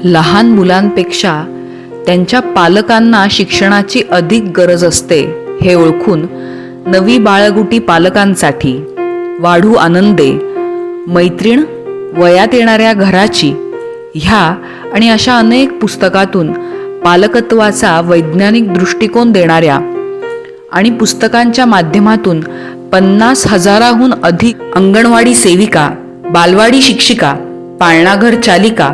लहान मुलांपेक्षा त्यांच्या पालकांना शिक्षणाची अधिक गरज असते हे ओळखून नवी बाळगुटी पालकांसाठी वाढू आनंदे, मैत्रीण, वयात येणाऱ्या घराची ह्या आणि अशा अनेक पुस्तकातून पालकत्वाचा वैज्ञानिक दृष्टिकोन देणाऱ्या आणि पुस्तकांच्या माध्यमातून 50,000हून अधिक अंगणवाडी सेविका, बालवाडी शिक्षिका, पाळणाघर चालिका,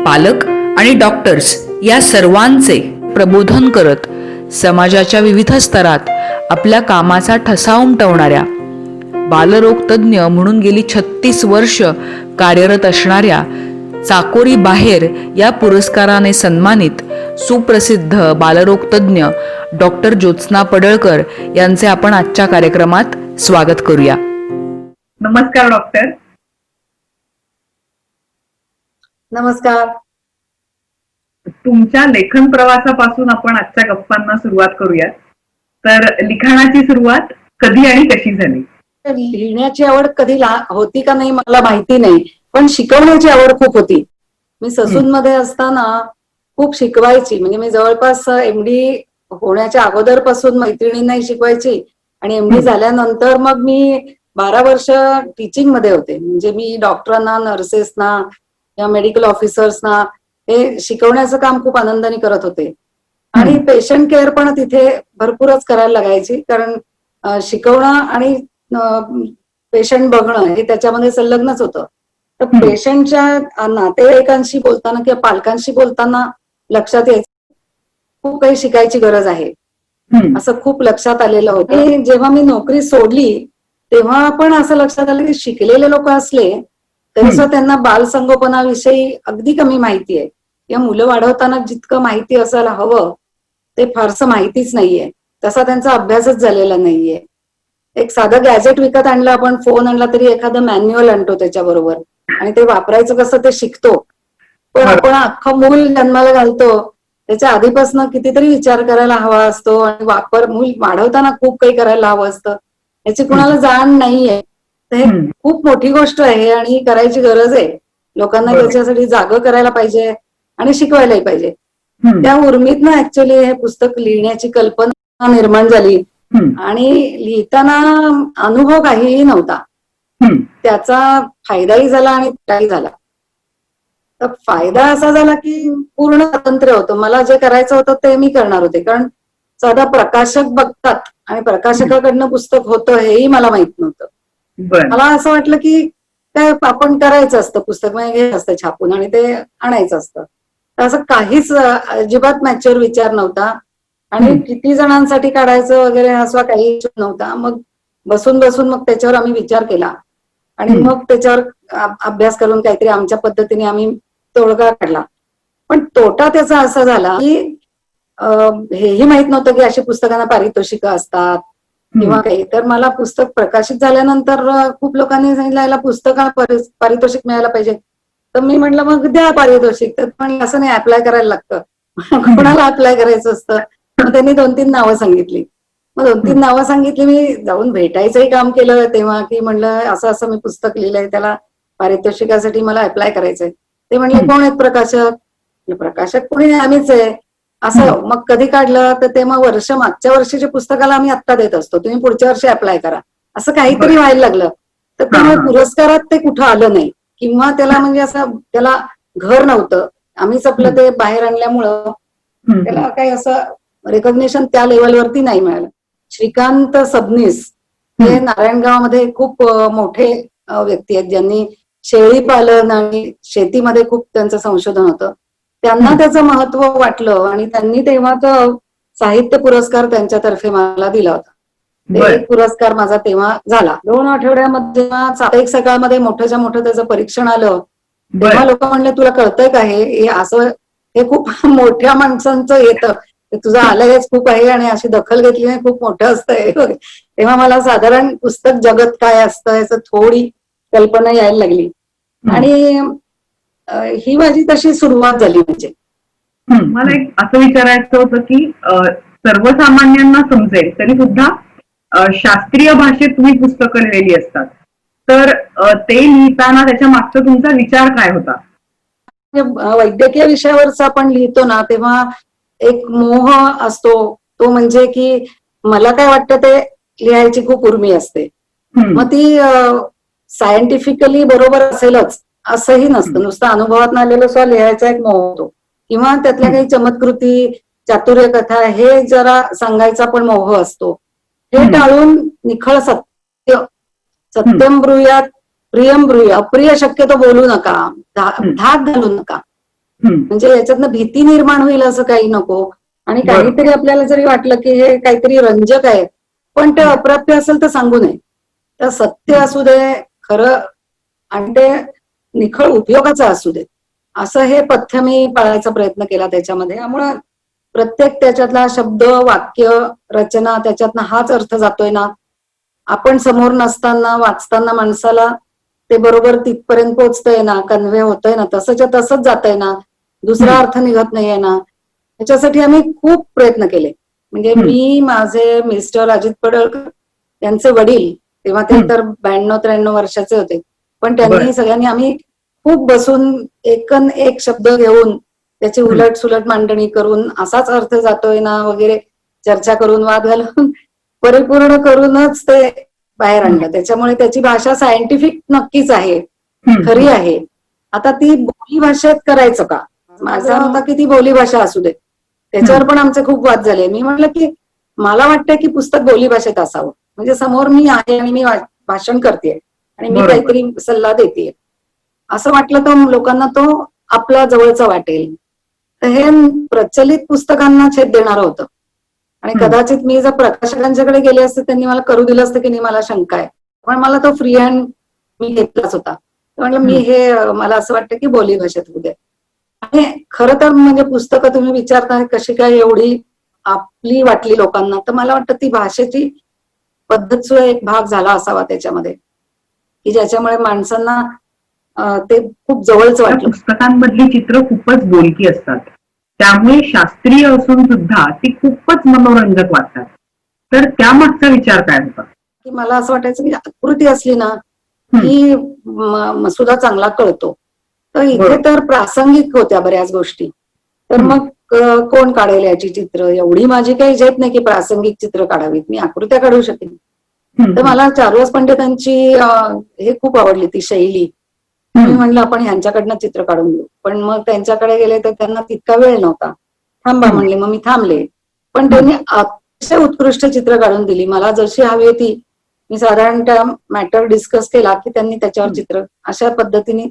पालक आणि डॉक्टर्स या सर्वांचे प्रबोधन करत समाजाच्या विविध स्तरात आपल्या कामाचा ठसा उमटवणाऱ्या, बालरोग तज्ज्ञ म्हणून गेली 36 वर्ष कार्यरत असणाऱ्या चाकोरी बाहेर या पुरस्काराने सन्मानित सुप्रसिद्ध बालरोग तज्ज्ञ डॉक्टर ज्योत्स्ना पडळकर यांचे आपण आजच्या कार्यक्रमात स्वागत करूया. नमस्कार डॉक्टर. नमस्कार. तुमच्या लेखन प्रवासापासून आपण आजच्या गप्पांना सुरुवात करूया. तर लिखाणाची सुरुवात कधी आणि कशी झाली? लिहिण्याची आवड कधी होती का नाही मला माहिती नाही, पण शिकवण्याची आवड खूप होती. मी ससून मध्ये असताना खूप शिकवायची. म्हणजे मी जवळपास एमडी होण्याच्या अगोदरपासून मैत्रिणींनाही शिकवायची आणि एमडी झाल्यानंतर मग मी 12 वर्ष टीचिंग मध्ये होते. म्हणजे मी डॉक्टरांना, नर्सेसना या मेडिकल ऑफिसर्सना हे शिकवण्याचं काम खूप आनंदाने करत होते. आणि पेशंट केअर पण तिथे भरपूरच करायला लागायची, कारण शिकवणं आणि पेशंट बघणं हे त्याच्यामध्ये संलग्नच होतं. तर पेशंटच्या नातेवाईकांशी बोलताना किंवा पालकांशी बोलताना लक्षात यायचं खूप काही शिकायची गरज आहे, असं खूप लक्षात आलेलं होतं. जेव्हा मी नोकरी सोडली तेव्हा पण असं लक्षात आलं की शिकलेले लोक असले तरी सुद्धा त्यांना बालसंगोपनाविषयी अगदी कमी माहिती आहे. या मुलं वाढवताना जितकं माहिती असायला हवं ते फारसं माहितीच नाहीये. तसा त्यांचा अभ्यासच झालेला नाहीये. एक साधं गॅजेट विकत आणलं आपण, फोन आणला तरी एखादं मॅन्युअल आणतो त्याच्याबरोबर आणि ते वापरायचं कसं ते शिकतो. पण आपण अख्खं मूल जन्माला घालतो त्याच्या आधीपासून कितीतरी विचार करायला हवा असतो आणि मूल वाढवताना खूप काही करायला हवं असतं. याची कुणाला जाण नाहीये. तर हे खूप मोठी गोष्ट आहे आणि करायची गरज आहे. लोकांना त्याच्यासाठी जागं करायला पाहिजे आणि शिकवायलाही पाहिजे. त्या उर्मीतनं ऍक्च्युअली हे पुस्तक लिहिण्याची कल्पना निर्माण झाली. आणि लिहिताना अनुभव काहीही नव्हता. त्याचा फायदाही झाला आणि तोटाही झाला. तर फायदा असा झाला की पूर्ण स्वातंत्र्य होतं. मला जे करायचं होतं ते मी करणार होते. कारण साधा प्रकाशक बघतात आणि प्रकाशकाकडनं पुस्तक होतं हेही मला माहित नव्हतं. मला असं वाटलं की काय आपण करायचं असतं, पुस्तक म्हणजे असतं छापून आणि ते आणायचं असतं. तर असं काहीच अजिबात मॅच्युअर विचार नव्हता आणि किती जणांसाठी काढायचं वगैरे असा काही इच्छुक नव्हता. मग बसून मग त्याच्यावर आम्ही विचार केला आणि मग त्याच्यावर अभ्यास करून काहीतरी आमच्या पद्धतीने आम्ही तोडगा काढला. पण तोटा त्याचा असा झाला की हेही माहित नव्हतं की अशी पुस्तकांना पारितोषिकं असतात किंवा काही. तर मला पुस्तक प्रकाशित झाल्यानंतर खूप लोकांनी सांगितलं याला पुस्तकाला पारितोषिक मिळायला पाहिजे. तर मी म्हटलं मग द्या पारितोषिक. तर पण असं नाही, अप्लाय करायला लागतं. कोणाला अप्लाय करायचं असतं. मग त्यांनी 2-3 नावं सांगितली. मग 2-3 नावं सांगितली. मी जाऊन भेटायचंही काम केलं तेव्हा, की म्हणलं असं असं मी पुस्तक लिहिलंय, त्याला पारितोषिकासाठी मला अप्लाय करायचंय. ते म्हणले कोण आहेत प्रकाशक? प्रकाशक कोणी आम्हीच आहे. असं मग कधी काढलं तर ते मग मागच्या वर्षीच्या पुस्तकाला आम्ही आत्ता देत असतो, तुम्ही पुढच्या वर्षी अप्लाय करा, असं काहीतरी व्हायला लागलं. तर त्यामुळे पुरस्कारात ते कुठं आलं नाही किंवा त्याला म्हणजे असं त्याला घर नव्हतं. आम्हीच आपलं ते बाहेर आणल्यामुळं त्याला काही असं रेकॉग्निशन त्या लेवलवरती नाही मिळालं. श्रीकांत सबनीस हे नारायणगावमध्ये खूप मोठे व्यक्ती आहेत, ज्यांनी शेळी पालन आणि शेतीमध्ये खूप त्यांचं संशोधन होतं. त्यांना त्याचं महत्व वाटलं आणि त्यांनी तेव्हा तो साहित्य पुरस्कार त्यांच्यातर्फे मला दिला होता. ते एक पुरस्कार माझा तेव्हा झाला. 2 आठवड्यामध्ये साप्ताहिक सकाळमध्ये मोठ्याच्या मोठं त्याचं परीक्षण आलं. तेव्हा लोक म्हणले तुला कळतंय का हे असं, हे खूप मोठ्या माणसांचं येतं, तुझं आलं हेच खूप आहे आणि अशी दखल घेतली नाही खूप मोठं असतंय. तेव्हा मला साधारण पुस्तक जगत काय असतं याचं थोडी कल्पना यायला लागली आणि ही माझी तशी सुरुवात झाली. म्हणजे मला एक असं विचारायचं होतं की सर्वसामान्यांना समजेल तरी सुद्धा शास्त्रीय भाषेत तुम्ही पुस्तकं लिहिलेली असतात, तर ते लिहिताना त्याच्या मागचा तुमचा विचार काय होता? वैद्यकीय विषयावरच आपण लिहितो ना, तेव्हा एक मोह असतो, तो म्हणजे की मला काय वाटतं ते लिहायची खूप उर्मी असते. मग ती सायंटिफिकली बरोबर असेलच असंही नसतं, नुसतं अनुभवात आलेलं सुद्धा लिहायचा एक मोह होतो, किंवा त्यातल्या काही चमत्कृती, चातुर्य कथा हे जरा सांगायचा पण मोह असतो. हे टाळून निखळ सत्य, सत्यम ब्रूयात प्रियम ब्रूया, अप्रिय शक्यतो बोलू नका, धाक घालू नका, म्हणजे याच्यातनं भीती निर्माण होईल असं काही नको. आणि काहीतरी आपल्याला जरी वाटलं की हे काहीतरी रंजक आहे, पण ते अप्राप्य असेल तर सांगू नये. तर सत्य असू दे, खरं, आणि ते निखळ उपयोगाचं असू दे, असं हे पथ्य मी पाळायचा प्रयत्न केला त्याच्यामध्ये. त्यामुळं प्रत्येक त्याच्यातला शब्द, वाक्य, रचना, त्याच्यातनं हाच अर्थ जातोय ना, आपण समोर नसताना वाचताना माणसाला ते बरोबर तिथपर्यंत पोहोचतंय ना, कन्व्हे होतंय ना, तसंच्या तसंच जातंय ना, दुसरा अर्थ निघत नाहीये ना, त्याच्यासाठी आम्ही खूप प्रयत्न केले. म्हणजे मी, माझे मिस्टर अजित पडळकर, त्यांचे वडील, तेव्हा ते तर 92-93 वर्षाचे होते, पण त्यांनी सगळ्यांनी आम्ही खूप बसून एकन एक शब्द घेऊन त्याची उलट सुलट मांडणी करून असाच अर्थ जातोय ना वगैरे चर्चा करून, वाद घालून, परिपूर्ण करूनच ते बाहेर आणलं. त्याच्यामुळे त्याची भाषा सायंटिफिक नक्कीच आहे, खरी आहे. आता ती बोली भाषेत करायचं का, माझा होता की ती बोली भाषा असू दे. त्याच्यावर पण आमचे खूप वाद झाले. मी म्हटलं की मला वाटतं की पुस्तक बोली भाषेत असावं, म्हणजे समोर मी आहे आणि मी भाषण करते आणि मी काहीतरी सल्ला देते, असं वाटलं तर लोकांना तो आपला जवळचा वाटेल. तर हे प्रचलित पुस्तकांना छेद देणारं होतं. आणि कदाचित मी जर प्रकाशकांच्याकडे गेले असते, त्यांनी मला करू दिलं असतं की नाही, मला शंका आहे, पण मला तो फ्री हँड मी घेतलाच होता. म्हटलं मी हे मला असं वाटतं की बोली भाषेत होऊ दे. आणि खरं तर म्हणजे पुस्तकं तुम्ही विचारता कशी काय एवढी आपली वाटली लोकांना, तर मला वाटतं ती भाषेची पद्धत सुद्धा एक भाग झाला असावा त्याच्यामध्ये, की ज्याच्यामुळे माणसांना ते खूप जवळच वाटलं. पुस्तकांमधली चित्र खूपच बोलकी असतात, त्यामुळे शास्त्रीय असून सुद्धा ती खूपच मनोरंजक वाटतात. तर त्यामागचा विचार काय होता? की मला असं वाटायचं की आकृती असली ना की मसुदा चांगला कळतो. तर इथे तर प्रासंगिक होत्या बऱ्याच गोष्टी, तर मग कोण काढेल याची चित्र, एवढी माझी काही झेप नाही की प्रासंगिक चित्र काढावीत, मी आकृत्या काढू शकेन. तर मला चारुहास पंडितांची हे खूप आवडली ती शैली. मी म्हणलं आपण ह्यांच्याकडनं चित्र काढून घेऊ, पण मग त्यांच्याकडे गेले तर त्यांना तितका वेळ नव्हता. थांबा म्हणले, मग मी थांबले, पण त्यांनी अतिशय उत्कृष्ट चित्र काढून दिली. मला जशी हवी होती, मी साधारणतः मॅटर डिस्कस केला की त्यांनी त्याच्यावर चित्र अशा पद्धतीने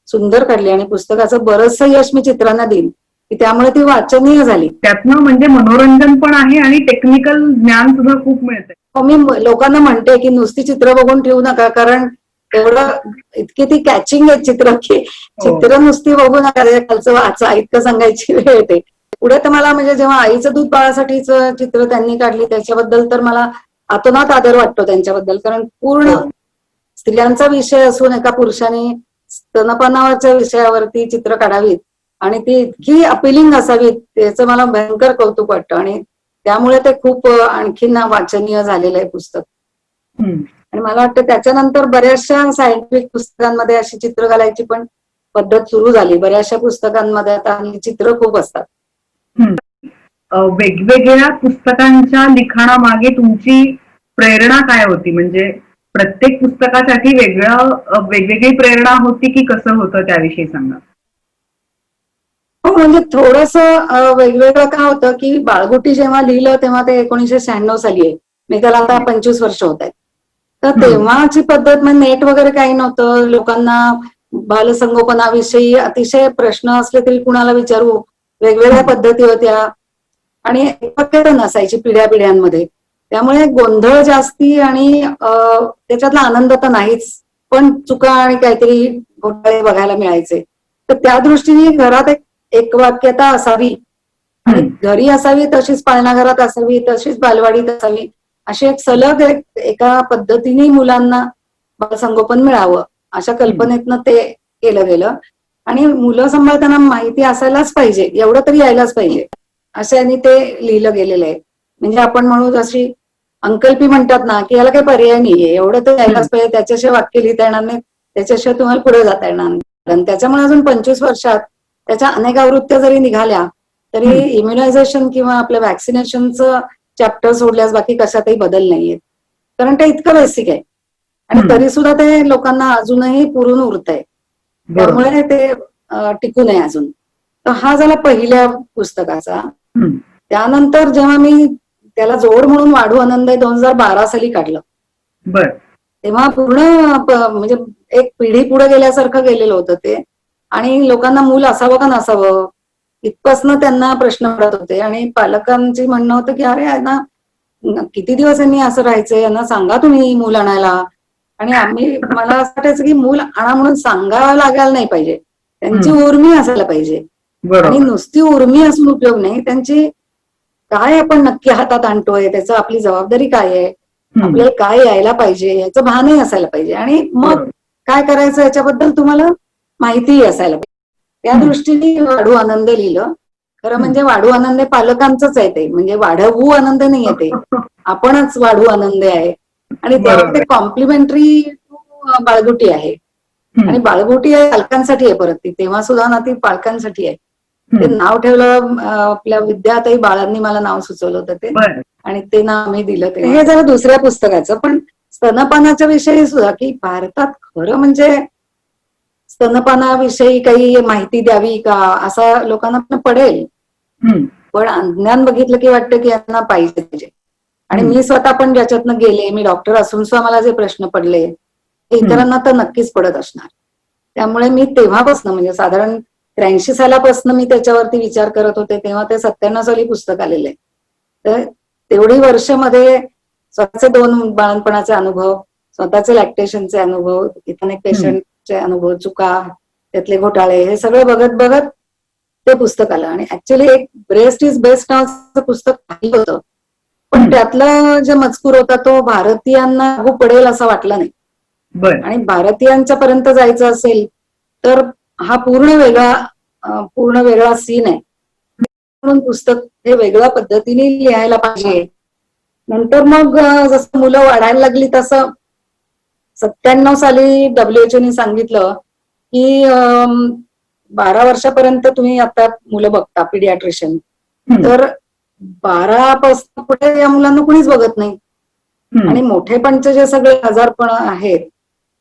सुंदर काढली, आणि पुस्तकाचं बरंचसं यश मी चित्रांना देईन की त्यामुळे ती वाचनीय झाली. त्यातनं म्हणजे मनोरंजन पण आहे आणि टेक्निकल ज्ञान सुद्धा खूप मिळतंय. मी लोकांना म्हणते की नुसती चित्र बघून ठेवू नका, कारण एवढं इतकी ती कॅचिंग आहे चित्र की चित्र नुसती बघू नका, खालचं वाचा इतकं सांगायची वेळ येते. पुढे तर मला म्हणजे जेव्हा आईचं दूध बाळासाठीचं चित्र त्यांनी काढली त्याच्याबद्दल तर मला अतोनात आदर वाटतो त्यांच्याबद्दल, कारण पूर्ण स्त्रियांचा विषय असून एका पुरुषाने स्तनपानावरच्या विषयावरती चित्र काढावीत आणि ती इतकी अपिलिंग असावीत, त्याचं मला भयंकर कौतुक वाटतं. आणि त्यामुळे ते खूप आणखीन वाचनीय झालेलं आहे पुस्तक. आणि मला वाटतं त्याच्यानंतर बऱ्याचशा सायंटिफिक पुस्तकांमध्ये अशी चित्र घालायची पण पद्धत सुरू झाली. बऱ्याचशा पुस्तकांमध्ये आता चित्र खूप असतात. वेगवेगळ्या पुस्तकांच्या लिखाणामागे तुमची प्रेरणा काय होती? म्हणजे प्रत्येक पुस्तकासाठी वेगवेगळी प्रेरणा होती की कसं होतं, त्याविषयी सांगा. हो, म्हणजे थोडस वेगवेगळं काय होतं की बाळगुटी जेव्हा लिहिलं तेव्हा ते 1996 साली आहे, मी त्याला आता 25 वर्ष होत आहेत. तर तेव्हाची पद्धत म्हणजे नेट वगैरे काही नव्हतं, लोकांना बालसंगोपनाविषयी अतिशय प्रश्न असले तरी कुणाला विचारू, वेगवेगळ्या पद्धती होत्या आणि एकपद्धत नसायची पिढ्या पिढ्यांमध्ये, त्यामुळे गोंधळ जास्ती आणि त्याच्यातला आनंद तर नाहीच, पण चुका आणि काहीतरी घोटाळे बघायला मिळायचे. तर त्या दृष्टीने घरात एक वाक्यता असावी आणि घरी असावी तशीच पाळणाघरात असावी तशीच बालवाडीत असावी, अशी एक सलग एका पद्धतीने मुलांना बालसंगोपन मिळावं अशा कल्पनेतनं ते केलं गेलं. आणि मुलं सांभाळताना माहिती असायलाच पाहिजे, एवढं तरी यायलाच पाहिजे अशाने ते लिहिलं गेलेलं आहे. म्हणजे आपण म्हणू जशी अंकल्पी म्हणतात ना की याला काही पर्याय नाहीये, एवढं तर यायलाच पाहिजे, त्याच्याशिवाय वाक्य लिहिता येणार नाही, त्याच्याशिवाय तुम्हाला पुढे जाता येणार नाही. आणि त्याच्यामुळे अजून 25 वर्षात त्याच्या अनेक आवृत्त्या जरी निघाल्या तरी इम्युनायझेशन किंवा आपल्या व्हॅक्सिनेशनचं चॅप्टर सोडल्यास बाकी कशातही बदल नाहीये, कारण ते इतकं बेसिक आहे आणि तरी सुद्धा ते लोकांना अजूनही पुरून उरतंय, त्यामुळे ते टिकू नये अजून. तर हा झाला पहिल्या पुस्तकाचा. त्यानंतर जेव्हा मी त्याला जोड म्हणून वाढू आनंद 2012 साली काढलं, तेव्हा पूर्ण म्हणजे एक पिढी पुढे गेल्यासारखं गेलेलं होतं ते. आणि लोकांना मूल असावं का नसावं इतपसनं त्यांना प्रश्न पडत होते आणि पालकांची म्हणणं होतं की अरे यांना किती दिवस यांनी असं राहायचंय, यांना सांगा तुम्ही मूल आणायला. आणि मला असं वाटायचं की मूल आणा म्हणून सांगावं लागायला नाही पाहिजे, त्यांची उर्मी असायला पाहिजे. आणि नुसती उर्मी असून उपयोग नाही, त्यांची काय आपण नक्की हातात आणतोय, त्याचं आपली जबाबदारी काय आहे, आपल्याला काय यायला पाहिजे याचं भानही असायला पाहिजे आणि मग काय करायचं याच्याबद्दल तुम्हाला माहितीही असायला पाहिजे. त्या दृष्टीने वाढू आनंद लिहिलं. खरं म्हणजे वाढू आनंद पालकांचंच आहे ते, म्हणजे वाढवू आनंद नाही आहे ते, आपणच वाढू आनंद आहे. आणि त्यावर ते कॉम्प्लिमेंटरी बाळगुटी आहे आणि बाळगुटी पालकांसाठी आहे परत ती, तेव्हा सुद्धा ना ती पालकांसाठी आहे. ते नाव ठेवलं आपल्या विद्याताई बाळांनी मला नाव सुचवलं होतं ते आणि ते नाव आम्ही दिलं. ते हे झालं दुसऱ्या पुस्तकाचं. पण स्तनपानाच्या विषयी सुद्धा की भारतात खरं म्हणजे स्तनपानाविषयी काही माहिती द्यावी का असा लोकांना पडेल, पण ज्ञान बघितलं की वाटतं की यांना पाहिजे. आणि मी स्वतः पण ज्याच्यातनं गेले, मी डॉक्टर असून सुद्धा मला जे प्रश्न पडले ते इतरांना तर नक्कीच पडत असणार. त्यामुळे मी तेव्हापासून म्हणजे साधारण 83 सालापासून मी त्याच्यावरती विचार करत होते, तेव्हा ते 97 साली पुस्तक आलेलं आहे. तर तेवढी वर्षामध्ये स्वतःचे 2 बाळणपणाचे अनुभव, स्वतःचे लॅक्टेशनचे अनुभव, इतर पेशंटचे अनुभव, चुका, त्यातले घोटाळे, हे सगळं बघत बघत ते पुस्तक आलं. आणि ऍक्च्युअली एक ब्रेस्ट इज बेस्ट नावाचं पुस्तक पाहिलं होतं, पण त्यातलं जे मजकूर होता तो भारतीयांना लागू पडेल असं वाटलं नाही. आणि भारतीयांच्या पर्यंत जायचं असेल तर हा पूर्ण वेगळा सीन आहे, म्हणून पुस्तक हे वेगळ्या पद्धतीने लिहायला पाहिजे. नंतर मग जसं मुलं वाढायला लागली तसं 97 साली WHO सांगितलं की 12 वर्षापर्यंत तुम्ही आता मुलं बघता पिडियाट्रिशियन, तर 12 पासून पुढे या मुलांना कुणीच बघत नाही. आणि मोठेपणचे जे सगळे आजारपण आहेत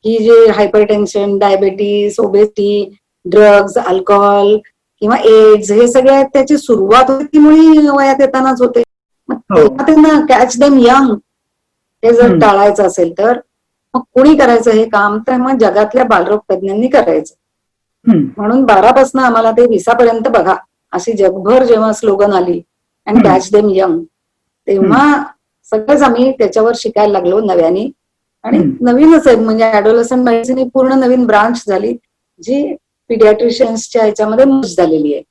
की जे hypertension, diabetes, obesity, drugs, alcohol किंवा एड्स, हे सगळे आहेत त्याची सुरुवात होती ती मुली वयात येतानाच होते. तेव्हा त्यांना कॅच देम यंग हे जर टाळायचं असेल तर मग कुणी करायचं हे काम, तर मग जगातल्या बालरोग तज्ञांनी करायचं. म्हणून 12 पासून आम्हाला ते 20 पर्यंत बघा अशी जगभर जेव्हा स्लोगन आली अँड कॅच देम यंग, तेव्हा सगळंच आम्ही त्याच्यावर शिकायला लागलो नव्याने. आणि नवीनच आहे म्हणजे ऍडोलसंट मेडिसिन ही पूर्ण नवीन ब्रांच झाली जी पिडियाट्रिशियन्सच्या ह्याच्यामध्ये मर्ज झालेली आहे.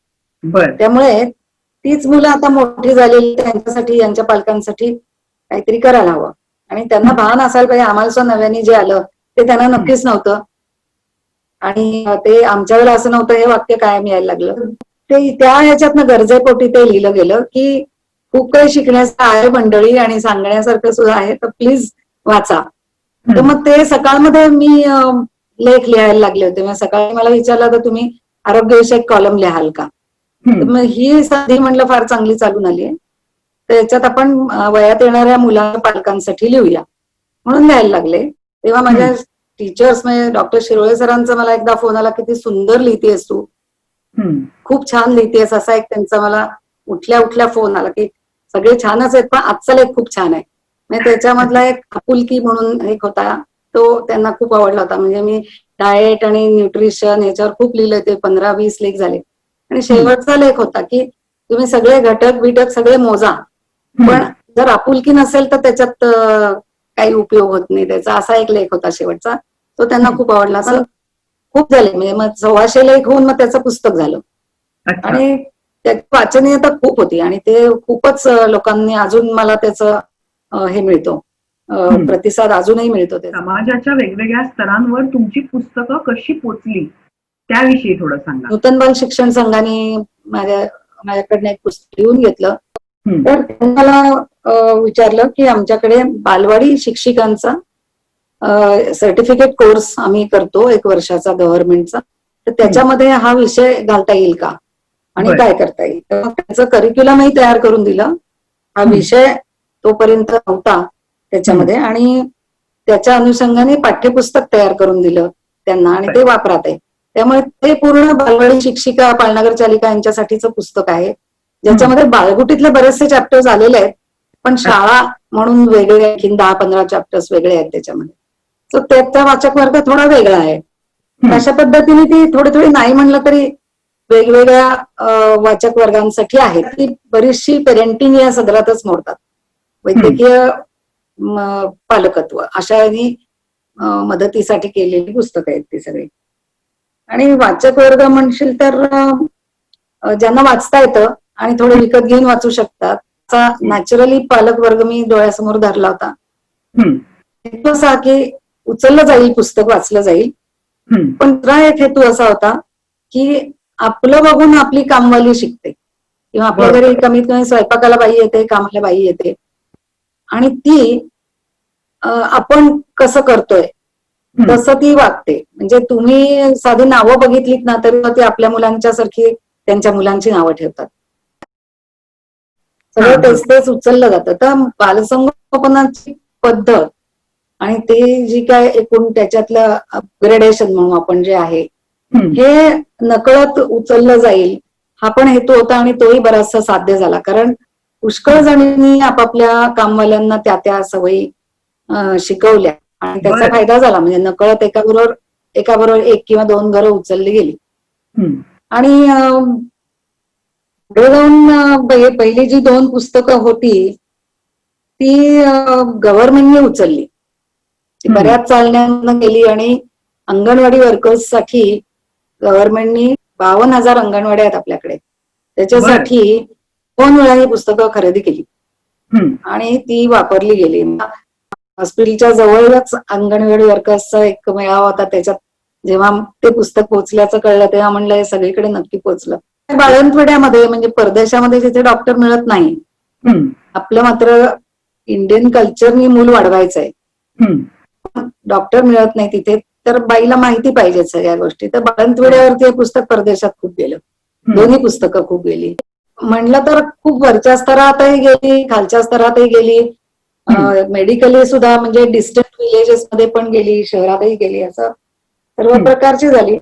त्यामुळे तीच मुलं आता मोठी झालेली, त्यांच्यासाठी यांच्या पालकांसाठी काहीतरी करायला हवं. आणि त्यांना भान असायला पाहिजे, आम्हाला सुद्धा नव्याने जे आलं ते त्यांना नक्कीच नव्हतं आणि ते आमच्या वेळेला असं नव्हतं हे वाक्य कायम यायला लागलं. ते त्या ह्याच्यातनं गरजेपोटी ते लिहिलं गेलं की खूप काही शिकण्याचं आहे मंडळी आणि सांगण्यासारखं सुद्धा आहे, तर प्लीज वाचा. तर मग ते सकाळमध्ये मी लेख लिहायला लागले होते. मग सकाळी मला विचारलं तर तुम्ही आरोग्यविषयक कॉलम लिहाल का, तर मग ही संधी म्हटलं फार चांगली चालून आली आहे, तर याच्यात आपण वयात येणाऱ्या मुलांच्या पालकांसाठी लिहूया म्हणून लिहायला लागले. तेव्हा माझ्या टीचर्स म्हणजे डॉक्टर शिरोळे सरांचा मला एकदा फोन आला, किती सुंदर लिहितेस तू, खूप छान लिहितेस, असा एक त्यांचा मला उठल्या फोन आला की सगळे छानच आहेत पण आजचा लेख खूप छान आहे. म्हणजे त्याच्यामधला एक आपुलकी म्हणून एक होता, तो त्यांना खूप आवडला होता. म्हणजे मी डाएट आणि न्यूट्रिशन याच्यावर खूप लिहिलं, ते 15-20 लेख झाले. आणि शेवटचा लेख होता की तुम्ही सगळे घटक बिटक सगळे मोजा, पण जर आपुलकी नसेल तर त्याच्यात काही उपयोग होत नाही त्याचा, असा एक लेख होता शेवटचा. तो त्यांना खूप आवडला. असं खूप झाले म्हणजे मग 1,400 लेख होऊन मग त्याचं पुस्तक झालं. आणि त्याची वाचनीयता खूप होती आणि ते खूपच लोकांनी अजून मला त्याचं हे मिळतो प्रतिसाद अजूनही मिळतो. समाजाच्या वेगवेगळ्या स्तरांवर तुमची पुस्तकं कशी पोचली त्याविषयी थोडं सांगा. नूतन बाल शिक्षण संघाने माझ्याकडनं एक पुस्तक लिहून घेतलं, तर मला विचारलं की आमच्याकडे बालवाडी शिक्षिकांचा सर्टिफिकेट कोर्स आम्ही करतो 1 वर्षाचा गव्हर्नमेंटचा, तर त्याच्यामध्ये हा विषय घालता येईल का आणि बरं. काय करता येईल. तर मग त्याचं करिक्युलमही तयार करून दिलं. हा विषय तोपर्यंत नव्हता त्याच्यामध्ये आणि त्याच्या अनुषंगाने पाठ्यपुस्तक तयार करून दिलं त्यांना आणि ते वापरात आहे. त्यामुळे ते पूर्ण बालवाडी शिक्षिका पालनगर चालिका यांच्यासाठीचं पुस्तक आहे, ज्याच्यामध्ये बालगुटीतले बरेचसे चॅप्टर्स आलेले आहेत, पण शाळा म्हणून वेगळे आणखीन 10-15 चॅप्टर्स वेगळे आहेत त्याच्यामध्ये. सो त्याचा वाचक वर्ग थोडा वेगळा आहे. अशा पद्धतीने ती थोडी थोडी नाही म्हणलं तरी वेगवेगळ्या वाचक वर्गांसाठी आहेत. ती बरीचशी पेरेंटिंग या सदरातच मोडतात. वैद्यकीय पालकत्व अशा यांनी मदतीसाठी केलेली पुस्तकं आहेत ती सगळी. आणि वाचक वर्ग म्हणशील तर ज्यांना वाचता येतं आणि थोडं विकत घेऊन वाचू शकतात नॅचरली पालक वर्ग मी डोळ्यासमोर धरला होता. असा की उचललं जाईल पुस्तक, वाचलं जाईल, पण दुसरा एक हेतू असा होता की आपलं बघून आपली कामवाली शिकते किंवा आपल्या घरी कमीत कमी स्वयंपाकाला बाई येते, कामाला बाई येते आणि ती आपण कसं करतोय तसं ती वागते. म्हणजे तुम्ही साधी नावं बघितलीत ना तरी ती आपल्या मुलांच्या सारखी त्यांच्या मुलांची नावं ठेवतात. सगळं तेच तेच उचललं जातं. तर बालसंगोपनाची पद्धत आणि ते जी काय एकूण त्याच्यातलं अपग्रेडेशन म्हणून आपण जे आहे हे नकळत उचललं जाईल हा पण हेतू होता आणि तोही बराचसा साध्य झाला. कारण पुष्कळ जणींनी आपापल्या कामवाल्यांना त्या त्या सवयी शिकवल्या आणि त्याचा फायदा झाला. म्हणजे नकळत एकाबरोबर एक किंवा दोन घरं उचलली गेली. आणि पुढे जाऊन पहिली जी 2 पुस्तकं होती ती गव्हर्नमेंटने उचलली. ती बऱ्याच चालण्यानं गेली आणि अंगणवाडी वर्कर्ससाठी गव्हर्नमेंटनी 52,000 अंगणवाड्या आहेत आपल्याकडे, त्याच्यासाठी 2 वेळा ही पुस्तकं खरेदी केली आणि ती वापरली गेली. हॉस्पिटलच्या जवळच अंगणवाडी वर्कर्सचा एक मेळावा होता. त्याच्यात जेव्हा ते पुस्तक पोहोचल्याचं कळलं तेव्हा म्हणलं हे सगळीकडे नक्की पोहोचलं. बाळंतविड्यामध्ये म्हणजे परदेशामध्ये जिथे डॉक्टर मिळत नाही, आपलं मात्र इंडियन कल्चरनी मूल वाढवायचंय, डॉक्टर मिळत नाही तिथे, तर बाईला माहिती पाहिजे सगळ्या गोष्टी. तर बाळंतविड्यावरती हे पुस्तक परदेशात खूप गेलं. दोन्ही पुस्तकं खूप गेली. म्हणलं तर खूप वरच्या स्तरातही गेली, खालच्या स्तरातही गेली, मेडिकली सुद्धा म्हणजे डिस्टंट विलेजेस मध्ये पण गेली, शहरातही गेली, असं सर्व प्रकारची झाली.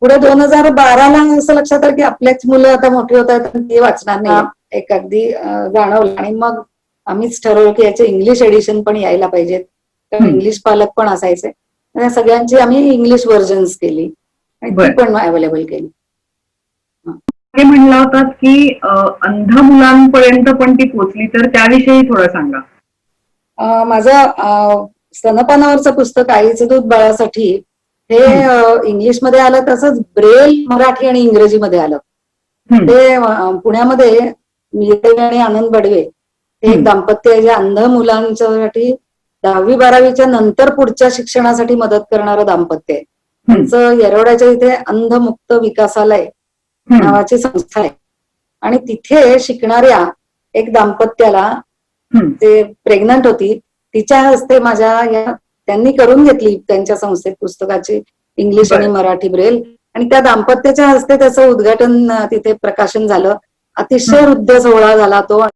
पुढे 2012ला असं लक्षात आलं की आपल्याच मुलं आता मोठी होत आहेत ते वाचणार नाही, एक अगदी जाणवलं. आणि मग आम्हीच ठरवलं की याचे इंग्लिश एडिशन पण यायला पाहिजेत, कारण इंग्लिश पालक पण असायचे. सगळ्यांची आम्ही इंग्लिश व्हर्जन्स केली आणि ती पण अवेलेबल केली. हे म्हणला होतात की अंध मुलांपर्यंत पण ती पोचली, तर त्याविषयी थोडं सांगा. माझं स्तनपानावरचं पुस्तक आईचं दूध बाळासाठी हे इंग्लिशमध्ये आलं, तसंच ब्रेल मराठी आणि इंग्रजीमध्ये आलं. ते पुण्यामध्ये मीरदेवी आणि आनंद बडवे हे एक दाम्पत्य आहे जे अंध मुलांसाठी 10वी-12वीच्या नंतर पुढच्या शिक्षणासाठी मदत करणारं दाम्पत्य आहे. त्यांचं येरवड्याच्या इथे अंधमुक्त विकासालय नावाची संस्था आहे आणि तिथे शिकणाऱ्या एक दाम्पत्याला, ते प्रेग्नंट होती, तिच्या हस्ते त्यांनी करून घेतली त्यांच्या संस्थेत पुस्तकाची इंग्लिश आणि मराठी ब्रेल, आणि त्या दाम्पत्याच्या हस्ते त्याचं उद्घाटन तिथे प्रकाशन झालं. अतिशय हृदय सोहळा झाला तो.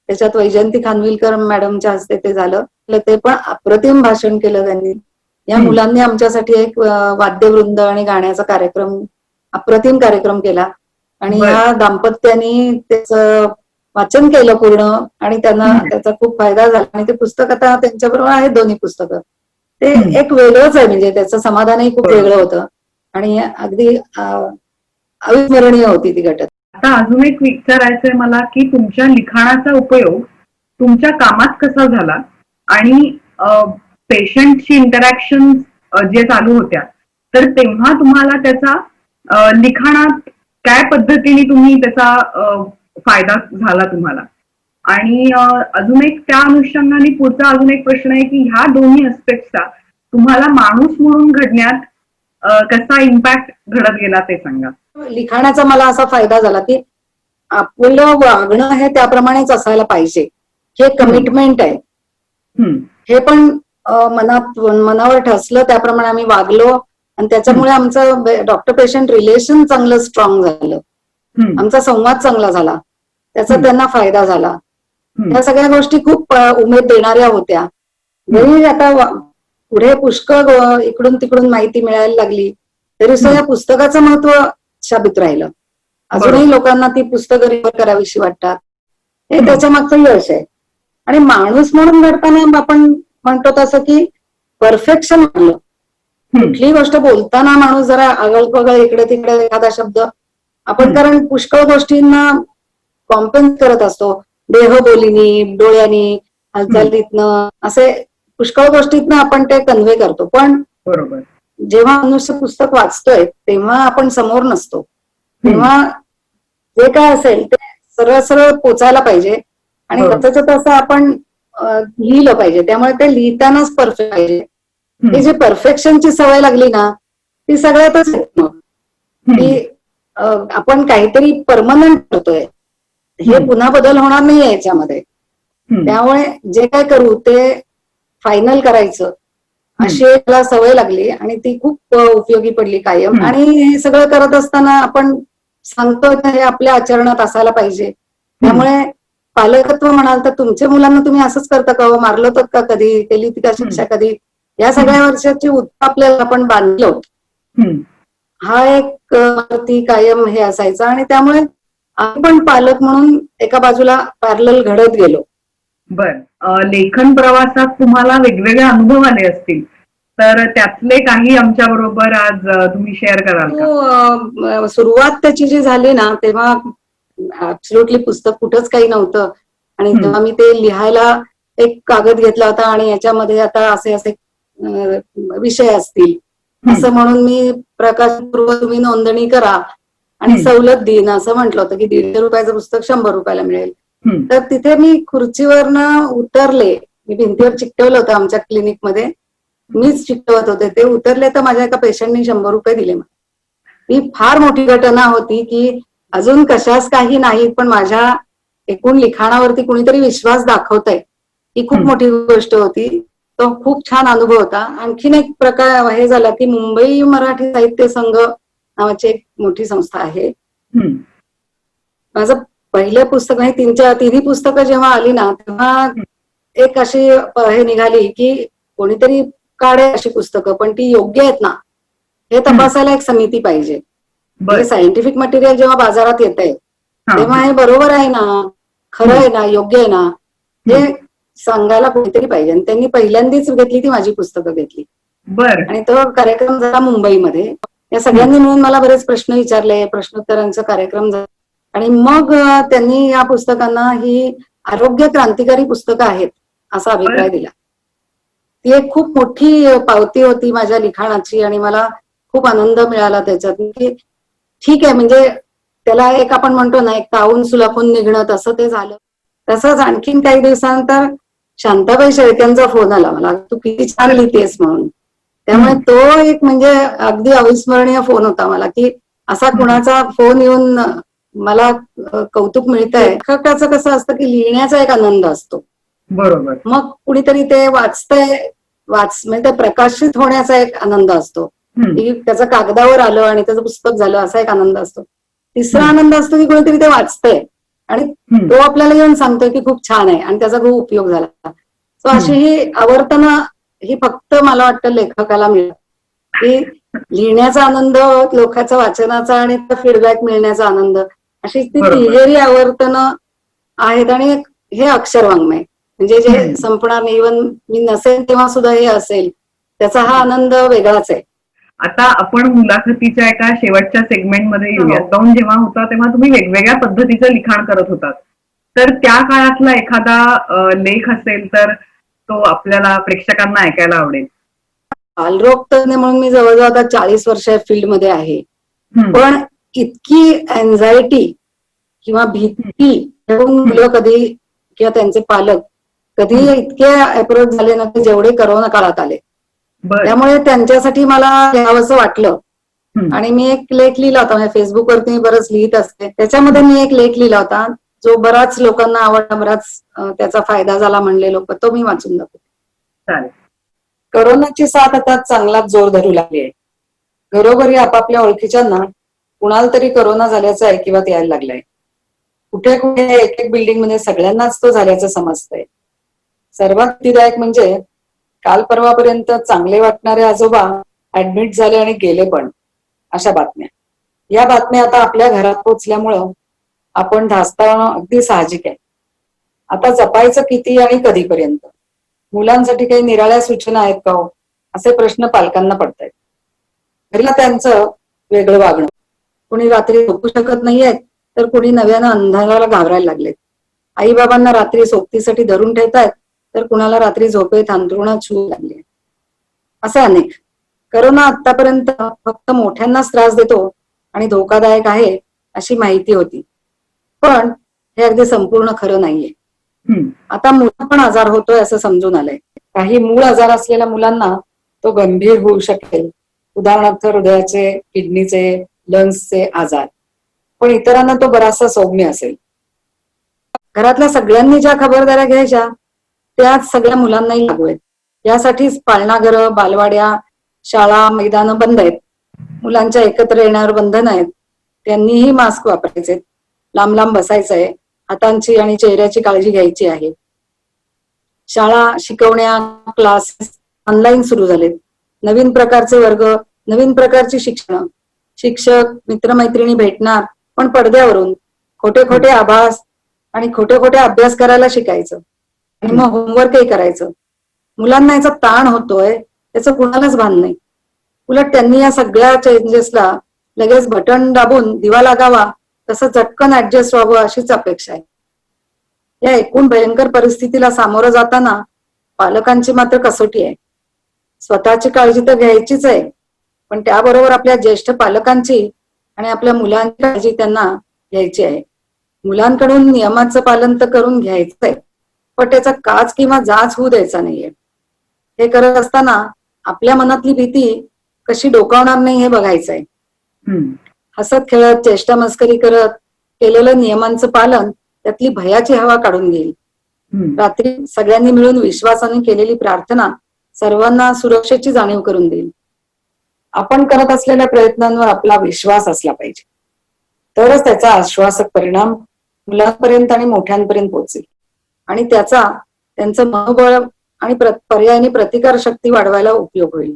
त्याच्यात वैजयंती खानविलकर मॅडमच्या हस्ते ते झालं. ते पण अप्रतिम भाषण केलं त्यांनी. या मुलांनी आमच्यासाठी एक वाद्यवृंद आणि गाण्याचा कार्यक्रम, अप्रतिम कार्यक्रम केला आणि या दाम्पत्यानी त्याचं वाचन केलं पूर्ण आणि त्यांना त्याचा खूप फायदा झाला. आणि ते पुस्तक आता त्यांच्याबरोबर आहेत, दोन्ही पुस्तकं. ते एक वेगळंच आहे, म्हणजे त्याचं समाधानही खूप वेगळं होतं आणि अगदी अविस्मरणीय होती ती घटना. आता अजून एक विचारायचंय मला की तुमच्या लिखाणाचा उपयोग तुमच्या कामात कसा झाला आणि पेशंटची इंटरॅक्शन जे चालू होत्या, तर तेव्हा तुम्हाला त्याचा लिखाणात काय पद्धतीने तुम्ही त्याचा फायदा झाला तुम्हाला. आणि अजून एक त्या अनुषंगाने पुढचा अजून एक प्रश्न आहे की ह्या दोन्ही अस्पेक्टचा तुम्हाला माणूस म्हणून घडण्यात कसा इम्पॅक्ट घडत गेला ते सांगा. लिखाणाचा मला असा फायदा झाला की आपलं वागणं हे त्याप्रमाणेच असायला पाहिजे, हे कमिटमेंट आहे. हे पण मनावर ठसलं, त्याप्रमाणे आम्ही वागलो आणि त्याच्यामुळे आमचं डॉक्टर पेशंट रिलेशन चांगलं स्ट्रॉंग झालं, आमचा संवाद चांगला झाला, त्याचा त्यांना फायदा झाला. या सगळ्या गोष्टी खूप उमेद देणाऱ्या होत्या. जरी आता पुढे पुष्कळ इकडून तिकडून माहिती मिळायला लागली तरी सुद्धा या पुस्तकाचं महत्व शाबित राहिलं. अजूनही लोकांना ती पुस्तकं रेफर करावीशी वाटतात. हे त्याच्या मागचं यश आहे. आणि माणूस म्हणून घडताना आपण म्हणतो तसं की परफेक्शन आणलं. कुठली गोष्ट बोलताना माणूस जरा आगळ पगळ इकडे तिकडे एखादा शब्द आपण, कारण पुष्कळ गोष्टींना कॉम्पेन्स करत असतो, देहबोलीनी, डोळ्यांनी, हालचालीतनं, असे पुष्कळ गोष्टीतनं आपण ते कन्व्हे करतो. पण बरोबर, जेव्हा मनुष्य पुस्तक वाचतोय तेव्हा आपण समोर नसतो, तेव्हा जे काय असेल ते सरळ सरळ पोचायला पाहिजे आणि तसंच तसं आपण लिहिलं पाहिजे. त्यामुळे ते लिहितानाच परफेक्ट पाहिजे. ही जी परफेक्शनची सवय लागली ना ती सगळ्यातच येत मग, की आपण काहीतरी परमनंट करतोय, हे पुन्हा बदल होणार नाहीये याच्यामध्ये. त्यामुळे जे काय करू ते फायनल करायचं अशी मला सवय लागली आणि ती खूप उपयोगी पडली कायम. आणि हे सगळं करत असताना आपण सांगतो हे आपल्या आचरणात असायला पाहिजे. त्यामुळे पालकत्व म्हणाल तर तुमच्या मुलांना तुम्ही असंच करता का, मारलं तर का कधी, केली ती का शिक्षा कधी, या सगळ्या वर्षाची उत्तर आपल्याला आपण बांधलो, हा एक वरती कायम हे असायचा. आणि त्यामुळे आम्ही पण पालक म्हणून एका बाजूला पॅरलल घडत गेलो. बर, लेखन प्रवासात तुम्हाला वेगवेगळे अनुभव आले असतील, तर त्यातले काही आमच्या बरोबर आज तुम्ही शेअर कराल का? सुरुवात त्याची जी झाली ना तेव्हा ऍब्सोल्युटली पुस्तक कुठंच काही नव्हतं. आणि तेव्हा मी ते लिहायला एक कागद घेतला होता आणि याच्यामध्ये आता असे असे विषय असतील असं म्हणून मी प्रकाशपूर्व तुम्ही नोंदणी करा आणि सवलत देईन असं म्हटलं होतं की 150 रुपयाचं पुस्तक 100 रुपयाला मिळेल. तर तिथे मी खुर्चीवरनं उतरले, मी भिंतीवर चिकटवलं होतं आमच्या क्लिनिकमध्ये, मीच चिकटवत होते, ते उतरले तर माझ्या एका पेशंटनी 100 रुपये दिले मला. ही फार मोठी घटना होती की अजून कशाच काही नाही पण माझ्या एकूण लिखाणावरती कुणीतरी विश्वास दाखवतंय, ही खूप मोठी गोष्ट होती. तो खूप छान अनुभव होता. आणखीन एक प्रकार हे झाला की मुंबई मराठी साहित्य संघ नावाची एक मोठी संस्था आहे. माझं पहिलं पुस्तक म्हणजे तिन्ही पुस्तकं जेव्हा आली ना तेव्हा एक अशी हे निघाली की कोणीतरी काढे अशी पुस्तकं, पण ती योग्य आहेत ना हे तपासायला एक समिती पाहिजे. सायंटिफिक मटेरियल जेव्हा बाजारात येत आहे तेव्हा हे बरोबर आहे ना, खरं आहे ना, योग्य आहे ना, हे सांगायला कोणीतरी पाहिजे. आणि त्यांनी पहिल्यांदाच घेतली ती माझी पुस्तकं घेतली. आणि तो कार्यक्रम झाला मुंबईमध्ये. या सगळ्यांनी मिळून मला बरेच प्रश्न विचारले, प्रश्नोत्तरांचा कार्यक्रम झाला आणि मग त्यांनी या पुस्तकांना ही आरोग्य क्रांतिकारी पुस्तकं आहेत असा अभिप्राय दिला. ती एक खूप मोठी पावती होती माझ्या लिखाणाची आणि मला खूप आनंद मिळाला त्याच्यात की ठीक आहे, म्हणजे त्याला एक आपण म्हणतो ना एक तावून सुलाखून निघणं, तसं ते झालं. तसंच आणखीन काही दिवसानंतर शांताबाई शेळक्यांचा फोन आला मला, तू किती छान लिहितेस म्हणून. त्यामुळे तो एक म्हणजे अगदी अविस्मरणीय फोन होता मला की असा कुणाचा फोन येऊन मला कौतुक मिळतंय. लेखकाचं कसं असतं की लिहिण्याचा एक आनंद असतो, बरोबर, मग कुणीतरी ते वाचतंय म्हणजे ते प्रकाशित होण्याचा एक आनंद असतो की त्याचं कागदावर आलं आणि त्याचं पुस्तक झालं असा एक आनंद असतो. तिसरा आनंद असतो की कोणीतरी ते वाचतंय आणि तो आपल्याला येऊन सांगतोय की खूप छान आहे आणि त्याचा खूप उपयोग झाला. सो अशी ही आवर्तनं ही फक्त मला वाटतं लेखकाला मिळत की लिहिण्याचा आनंद, लोकांचा वाचनाचा आणि फीडबॅक मिळण्याचा आनंद, अशी ती तिहेरी आवर्तनं आहेत. आणि हे अक्षरवाङ्मय म्हणजे जे संपणार नाही, इव्हन मी नसेल तेव्हा सुद्धा हे असेल, त्याचा हा आनंद वेगळाच आहे. आता आपण मुलाखतीच्या एका शेवटच्या सेगमेंटमध्ये येऊया. लॉकडाऊन जेव्हा होता तेव्हा तुम्ही वेगवेगळ्या पद्धतीचं लिखाण करत होतात, तर त्या काळातला एखादा लेख असेल तर तो आपल्याला प्रेक्षकांना ऐकायला आवडेल. बालरोग तज्ञ म्हणून मी जवळजवळ आता 40 वर्ष फील्डमध्ये आहे, पण इतकी अँझायटी किंवा भीती घेऊन मुलं कधी किंवा त्यांचे पालक कधी इतके अप्रोच झाले ना जेवढे करोना काळात आले. त्यामुळे त्यांच्यासाठी मला लिहावंसं वाटलं आणि मी एक लेख लिहिला होता. म्हणजे फेसबुकवरती मी बरंच लिहित असते, त्याच्यामध्ये मी एक लेख लिहिला होता जो बराच लोकांना आवडला, बराच त्याचा फायदा झाला म्हणले लोक, तो मी वाचून दाखवते. करोनाची साथ आता चांगलाच जोर धरू लागली आहे. घरोघरी आपापल्या ओळखीच्यांना कुणाला तरी करोना झाल्याचा ऐकिवात यायला लागलाय. कुठे कुठे एक एक बिल्डिंग मध्ये सगळ्यांनाच तो झाल्याचं समजतंय. सर्वात भीतीदायक म्हणजे काल परवापर्यंत चांगले वाटणारे आजोबा ऍडमिट झाले आणि गेले पण, अशा बातम्या. या बातम्या आता आपल्या घरात पोचल्यामुळं आपण धास्तावणं अगदी साहजिक आहे. आता जपायचं किती आणि कधीपर्यंत? मुलांसाठी काही निराळ्या सूचना आहेत का हो, असे प्रश्न पालकांना पडतायत. घरीला त्यांचं वेगळं वागणं. कुणी रात्री झोपू शकत नाहीयेत, तर कुणी नव्यानं अंधाराला घाबरायला लागलेत. आई बाबांना रात्री सोबतीसाठी धरून ठेवतायत, तर कुणाला रात्री झोपेत अंथरुणात छू लागले. असे अनेक. करोना आतापर्यंत फक्त मोठ्यांनाच त्रास देतो आणि धोकादायक आहे अशी माहिती होती, पण हे अगदी संपूर्ण खरं नाहीये. आता मुलं पण आजार होतोय असं समजून आलंय. काही मूळ आजार असलेल्या मुलांना तो गंभीर होऊ शकेल, उदाहरणार्थ हृदयाचे, किडनीचे, लंग्सचे आजार. पण इतरांना तो बराचसा सौम्य असेल. घरातल्या सगळ्यांनी ज्या खबरदाऱ्या घ्यायच्या त्याच सगळ्या मुलांनाही लागू आहेत. यासाठीच पाळणाघरं, बालवाड्या, शाळा, मैदानं बंद आहेत. मुलांच्या एकत्र येण्यावर बंधन आहेत. त्यांनीही मास्क वापरायचे, लांब लांब बसायचंय, हातांची आणि चेहऱ्याची काळजी घ्यायची आहे. शाळा, शिकवण्या, क्लासेस ऑनलाईन सुरू झालेत. नवीन प्रकारचे वर्ग, नवीन प्रकारची शिक्षण. शिक्षक, मित्रमैत्रिणी भेटणार, पण पडद्यावरून. खोटे खोटे आभास आणि खोटे खोटे अभ्यास करायला शिकायचं आणि मग होमवर्कही करायचं. मुलांना याचा ताण होतोय त्याचं कुणालाच भान नाही. उलट त्यांनी या सगळ्या चेंजेसला लगेच बटन दाबून दिवा लागावा तसं चटकन ऍडजस्ट व्हावं अशीच अपेक्षा आहे. या एकूण भयंकर परिस्थितीला सामोरं जाताना पालकांची मात्र कसोटी आहे. स्वतःची काळजी तर घ्यायचीच आहे, पण त्याबरोबर आपल्या ज्येष्ठ पालकांची आणि आपल्या मुलांची काळजी त्यांना घ्यायची आहे. मुलांकडून नियमाचं पालन तर करून घ्यायचंय, पण त्याचा काच किंवा जाच होऊ द्यायचा नाहीये. हे करत असताना आपल्या मनातली भीती कशी डोकावणार नाही हे बघायचंय. हसत खेळत, चेष्टा मस्करी करत केलेलं नियमांचं पालन त्यातली भयाची हवा काढून घेईल. रात्री सगळ्यांनी मिळून विश्वासाने केलेली प्रार्थना सर्वांना सुरक्षेची जाणीव करून देईल. आपण करत असलेल्या प्रयत्नांवर आपला विश्वास असला पाहिजे, तरच त्याचा आश्वासक परिणाम मुलांपर्यंत आणि मोठ्यांपर्यंत पोहोचेल आणि त्याचा त्यांचं मनोबळ आणि पर्यायाने प्रतिकार शक्ती वाढवायला उपयोग होईल.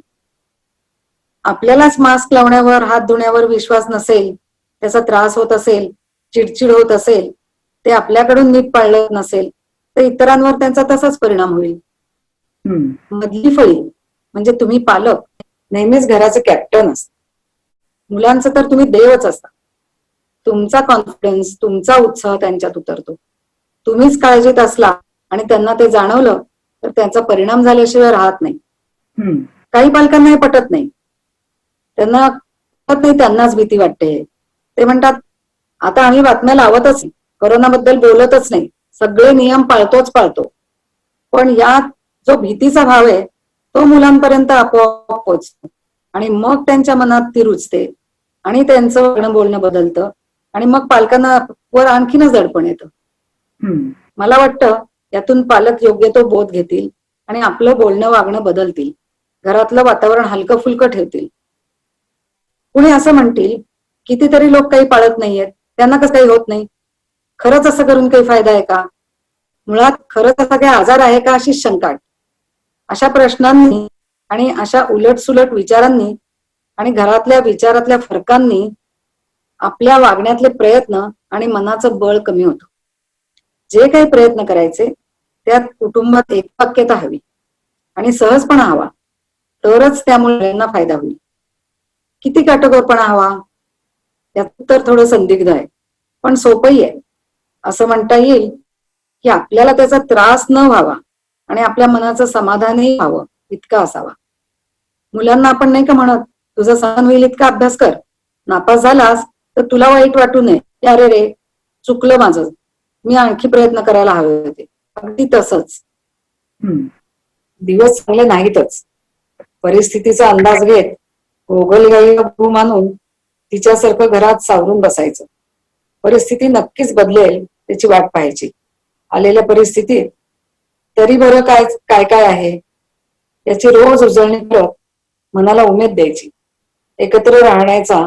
आपल्यालाच मास्क लावण्यावर, हात धुण्यावर विश्वास नसेल, त्याचा त्रास होत असेल, चिडचिड होत असेल, ते आपल्याकडून नीट पाळलं नसेल, तर इतरांवर त्यांचा तसाच परिणाम होईल. मधली फळी म्हणजे तुम्ही पालक नेहमीच घराचे कॅप्टन असता. मुलांचं तर तुम्ही देवच असता. तुमचा कॉन्फिडन्स, तुमचा उत्साह त्यांच्यात उतरतो. तुम्हीच काळजीत असला आणि त्यांना ते जाणवलं तर त्याचा परिणाम झाल्याशिवाय राहत नाही. काही पालकांना हे पटत नाही. त्यांना पटत नाही, त्यांनाच भीती वाटते. ते म्हणतात आता आम्ही बातम्या लावतच नाही, कोरोनाबद्दल बोलतच नाही, सगळे नियम पाळतो. पण यात जो भीतीचा भाव आहे तो मुलांपर्यंत आपोआप पोहोचतो आणि मग त्यांच्या मनात ती रुजते आणि त्यांचं वागणं बोलणं बदलतं आणि मग पालकांना वर आणखीनच दडपण येतं. मला वाटतं यातून पालक योग्य तो बोध घेतील आणि आपलं बोलणं वागणं बदलतील. घरातलं वातावरण हलकं फुलकं ठेवतील. कुणी असं म्हणतील कितीतरी लोक काही पाळत नाहीयेत, त्यांना कसं काही होत नाही. खरंच असं करून काही फायदा आहे का? मुळात खरंच असा काही आजार आहे का अशी शंका. अशा प्रश्नांनी आणि अशा उलटसुलट विचारांनी आणि घरातल्या विचारातल्या फरकांनी आपल्या वागण्यातले प्रयत्न आणि मनाचं बळ कमी होतं. जे काही प्रयत्न करायचे त्यात कुटुंबात एकवाक्यता हवी आणि सहजपणा हवा, तरच त्यामुळे यांना फायदा होईल. किती काटेकोरपणा हवा यात तर थोडं संदिग्ध आहे, पण सोपंही आहे. असं म्हणता येईल की आपल्याला त्याचा त्रास न व्हावा आणि आपल्या मनाचं समाधानही व्हावं इतका असावा. मुलांना आपण नाही का म्हणत, तुझं सहन होईल इतका अभ्यास कर, नापास झालास तर तुला वाईट वाटू नये, अरे रे चुकलं माझं, मी आणखी प्रयत्न करायला हवे होते. अगदी तसंच दिवस चांगले नाहीतच. परिस्थितीचा अंदाज घेत गोगलगाईला गुरु मानून तिच्यासारखं घरात सावरून बसायचं. परिस्थिती नक्कीच बदलेल त्याची वाट पाहायची. आलेल्या परिस्थितीत तरी बरं काय काय काय आहे याची रोज उजळणी करत मनाला उमेद द्यायची. एकत्र राहण्याचा,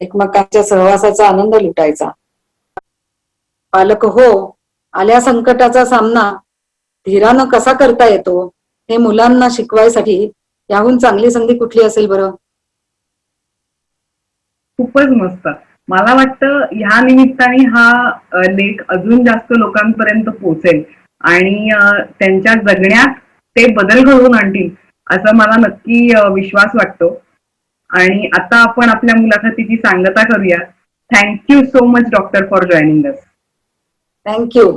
एकमेकांच्या सहवासाचा आनंद लुटायचा. पालक हो, आल्या संकटाचा सामना धीरानं कसा करता येतो हे मुलांना शिकवायसाठी याहून चांगली संधी कुठली असेल बरं? खूपच मस्त. मला वाटतं ह्या निमित्ताने हा लेख अजून जास्त लोकांपर्यंत पोहोचेल आणि त्यांच्या जगण्यात ते बदल घडवून आणतील असं मला नक्की विश्वास वाटतो. आणि आता आपण आपल्या मुलाखतीची सांगता करूया. Thank you so much doctor for joining us. Thank you.